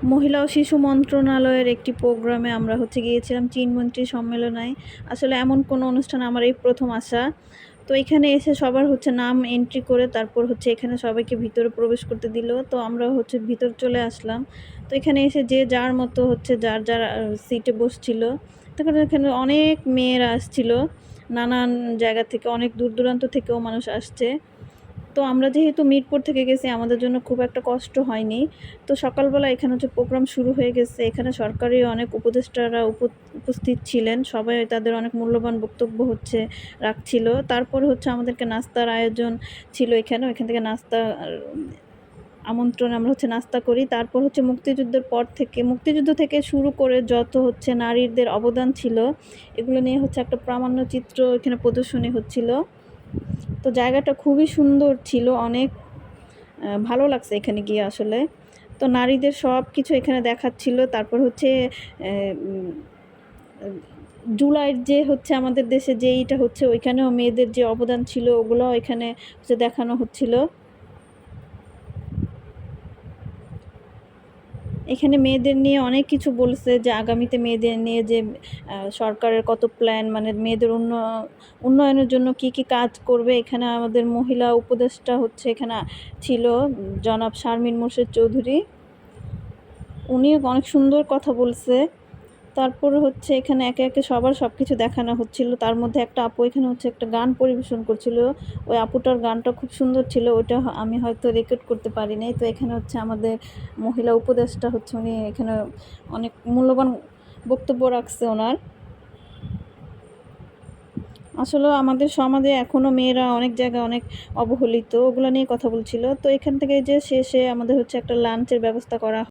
মহিলা ও শিশু মন্ত্রণালয়ের একটি প্রোগ্রামে আমরা গিয়েছিলাম চীনমন্ত্রী সম্মেলনায়। আসলে এমন কোনো অনুষ্ঠানে আমার এই প্রথম আসা। তো এখানে এসে সবার নাম এন্ট্রি করে তারপর এখানে সবাইকে ভিতরে প্রবেশ করতে দিল। তো আমরা ভিতর চলে আসলাম। তো এখানে এসে যে যার মতো যার সিটে বসছিল। তখন এখানে অনেক মেয়েরা আসছিল। নানান জায়গা থেকে অনেক দূর-দূরান্ত থেকেও মানুষ আসছে। তো আমরা যেহেতু মিরপুর থেকে গেছি আমাদের জন্য খুব একটা কষ্ট হয়নি। তো সকালবেলা এখানে প্রোগ্রাম শুরু হয়ে গেছে। এখানে সরকারি অনেক উপদেষ্টারা উপস্থিত ছিলেন। সবাই তাদের অনেক মূল্যবান বক্তব্য রাখছিল। তারপরে আমাদেরকে নাস্তার আয়োজন ছিল এখানে। ওইখান থেকে নাস্তার আমন্ত্রণে আমরা নাস্তা করি। তারপর মুক্তিযুদ্ধ থেকে শুরু করে যত নারীদের অবদান ছিল, এগুলো নিয়ে একটা প্রামাণ্যচিত্র এখানে প্রদর্শনী হচ্ছিল। তো জায়গাটা খুবই সুন্দর ছিল, অনেক ভালো লাগছে এখানে গিয়ে আসলে। তো নারীদের সব কিছু এখানে দেখাচ্ছিল। তারপর জুলাইয়ের যে আমাদের দেশে যে এইটা ওইখানেও মেয়েদের যে অবদান ছিল ওগুলোও এখানে দেখানো হচ্ছিল। এখানে মেয়েদের নিয়ে অনেক কিছু বলছে যে আগামীতে মেয়েদের নিয়ে যে সরকারের কত প্ল্যান, মানে মেয়েদের উন্নয়নের জন্য কি কি কাজ করবে। এখানে আমাদের মহিলা উপদেষ্টা এখানে ছিল জনাব শারমিন মোর্শেদ চৌধুরী। উনি অনেক সুন্দর কথা বলছে। তারপর এখানে একে একে সবার সব কিছু দেখানো হচ্ছিল। তার মধ্যে একটা আপু এখানে একটা গান পরিবেশন করছিল। ওই আপুটার গানটা খুব সুন্দর ছিল, ওইটা আমি হয়তো রেকর্ড করতে পারি নাই। তো এখানে আমাদের মহিলা উপদেষ্টা উনি এখানে অনেক মূল্যবান বক্তব্য রাখছে ওনার। আসলে আমাদের সমাজে এখনও মেয়েরা অনেক জায়গায় অনেক অবহেলিত, ওগুলো নিয়ে কথা বলছিল। তো এখান থেকে যে শেষে আমাদের একটা লাঞ্চের ব্যবস্থা করা